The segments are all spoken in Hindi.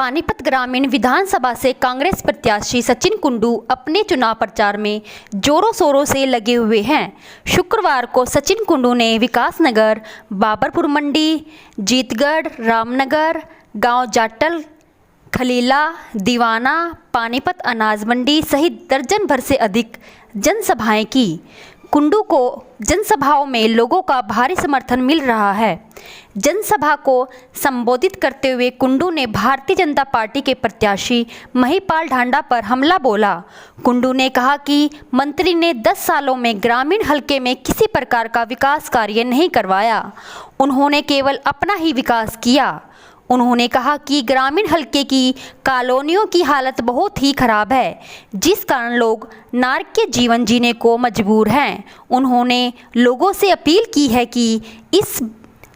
पानीपत ग्रामीण विधानसभा से कांग्रेस प्रत्याशी सचिन कुंडू अपने चुनाव प्रचार में जोरों शोरों से लगे हुए हैं। शुक्रवार को सचिन कुंडू ने विकासनगर, बाबरपुर मंडी, जीतगढ़, रामनगर, गांव जाटल, खलीला, दीवाना, पानीपत अनाज मंडी सहित दर्जन भर से अधिक जनसभाएं की। कुंडू को जनसभाओं में लोगों का भारी समर्थन मिल रहा है। जनसभा को संबोधित करते हुए कुंडू ने भारतीय जनता पार्टी के प्रत्याशी महिपाल ढांडा पर हमला बोला। कुंडू ने कहा कि मंत्री ने 10 सालों में ग्रामीण हलके में किसी प्रकार का विकास कार्य नहीं करवाया, उन्होंने केवल अपना ही विकास किया। उन्होंने कहा कि ग्रामीण हलके की कॉलोनियों की हालत बहुत ही खराब है, जिस कारण लोग नारकीय जीवन जीने को मजबूर हैं। उन्होंने लोगों से अपील की है कि इस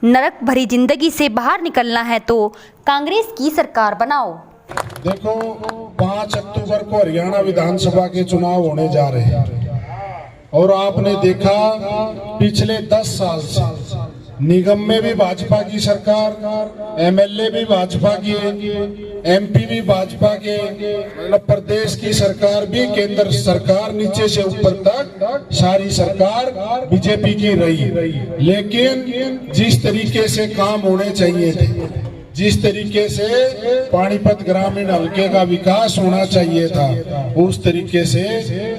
नरक भरी जिंदगी से बाहर निकलना है तो कांग्रेस की सरकार बनाओ। देखो, 5 अक्टूबर को हरियाणा विधानसभा के चुनाव होने जा रहे हैं और आपने देखा पिछले 10 साल से निगम में भी भाजपा की सरकार, एमएलए भी भाजपा की, एमपी भी भाजपा के, मतलब प्रदेश की सरकार भी, केंद्र सरकार नीचे से ऊपर तक सारी सरकार बीजेपी की रही। लेकिन जिस तरीके से काम होने चाहिए थे, जिस तरीके से पानीपत ग्रामीण हलके का विकास होना चाहिए था, उस तरीके से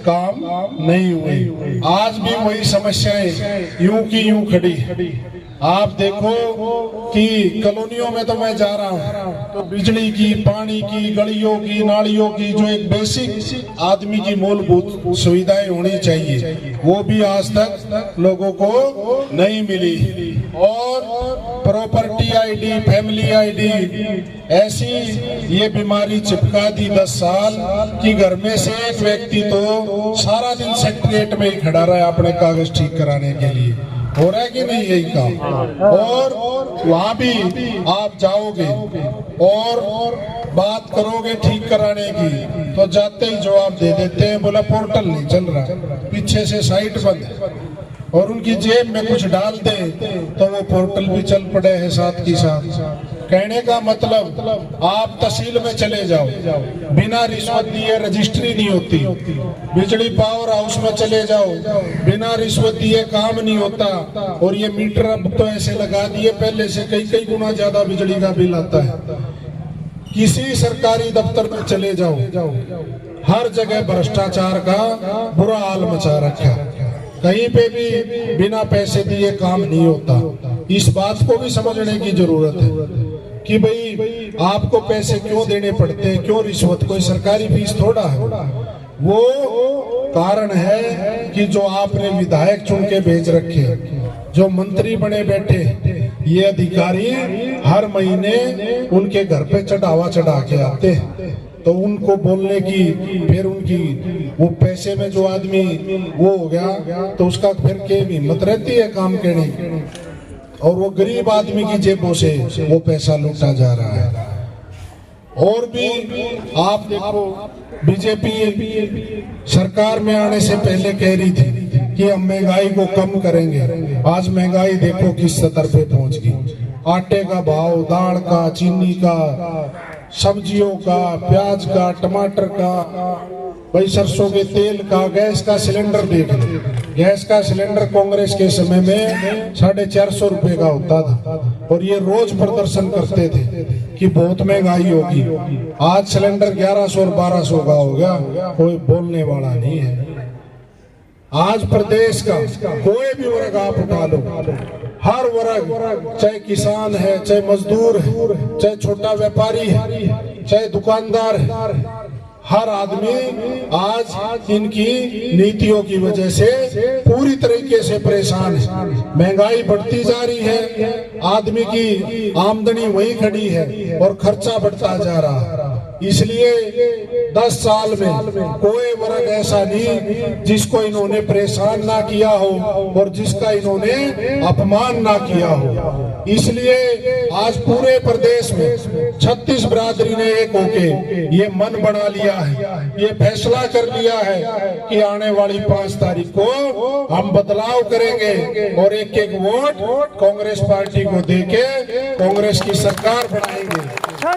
काम नहीं हुई। आज भी वही समस्याएं यूं की यूं खड़ी। आप देखो कि कॉलोनियों में तो मैं जा रहा हूँ तो बिजली की, पानी की, गलियों की, नालियों की जो एक बेसिक आदमी की मूलभूत सुविधाएं होनी चाहिए, वो भी आज तक लोगों को नहीं मिली। और प्रॉपर्टी आईडी, फैमिली आईडी, ऐसी ये बीमारी चिपका दी 10 साल कि घर में से एक व्यक्ति तो सारा दिन सेक्रेटरीट में ही खड़ा रहा अपने कागज ठीक कराने के लिए। हो रहा है कि नहीं यही काम? और वहां भी आप जाओगे और बात करोगे ठीक कराने की तो जाते ही जवाब दे देते हैं, बोला पोर्टल नहीं चल रहा, पीछे से साइट बंद है। और उनकी जेब में कुछ डाल दे तो वो पोर्टल भी चल पड़े हैं साथ की साथ। कहने का मतलब, आप तहसील में चले जाओ, बिना रिश्वत दिए रजिस्ट्री नहीं होती। बिजली पावर हाउस में चले जाओ, बिना रिश्वत दिए काम नहीं होता। और ये मीटर अब तो ऐसे लगा दिए, पहले से कई गुना ज्यादा बिजली का बिल आता है। किसी सरकारी दफ्तर में चले जाओ, हर जगह भ्रष्टाचार का बुरा हाल मचा रखा है। कहीं पे भी बिना पैसे दिए काम नहीं होता। इस बात को भी समझने की जरूरत है कि भाई आपको पैसे क्यों देने पड़ते हैं, क्यों रिश्वत, कोई सरकारी फीस थोड़ा है। वो कारण है कि जो आपने विधायक चुन के भेज रखे, जो मंत्री बने बैठे, ये अधिकारी हर महीने उनके घर पे चढ़ावा चढ़ा के आते हैं। तो उनको बोलने की, फिर उनकी वो पैसे में जो आदमी वो हो गया तो उसका फिर के हिम्मत रहती है काम करने की, और वो गरीब आदमी की जेबों से वो पैसा लूटा जा रहा है। और भी आप देखो, बीजेपी सरकार में आने से पहले कह रही थी कि हम महंगाई को कम करेंगे। आज महंगाई देखो किस स्तर पे पहुंच गई। आटे का भाव, दाल का, चीनी का, सब्जियों का, प्याज का, टमाटर का, भाई सरसों के तेल का, गैस का सिलेंडर देख लो। गैस का सिलेंडर कांग्रेस के समय में 450 रुपए का होता था और ये रोज प्रदर्शन करते थे कि बहुत महंगाई होगी। आज सिलेंडर 1100 और 1200 का हो गया, कोई बोलने वाला नहीं है। आज प्रदेश का कोई भी वर्ग आप उठा लो, हर वर्ग, चाहे किसान है, चाहे मजदूर है, चाहे छोटा व्यापारी है, चाहे दुकानदार है, हर आदमी आज इनकी नीतियों की वजह से पूरी तरीके से परेशान है। महंगाई बढ़ती जा रही है, आदमी की आमदनी वही खड़ी है और खर्चा बढ़ता जा रहा है। इसलिए 10 साल में कोई वर्ग ऐसा नहीं जिसको इन्होंने परेशान ना किया हो और जिसका इन्होंने अपमान ना किया हो। इसलिए आज पूरे प्रदेश में 36 बिरादरी ने एक होके ये मन बना लिया है, ये फैसला कर लिया है कि आने वाली 5 तारीख को हम बदलाव करेंगे और एक वोट कांग्रेस पार्टी को देके कांग्रेस की सरकार बनाएंगे।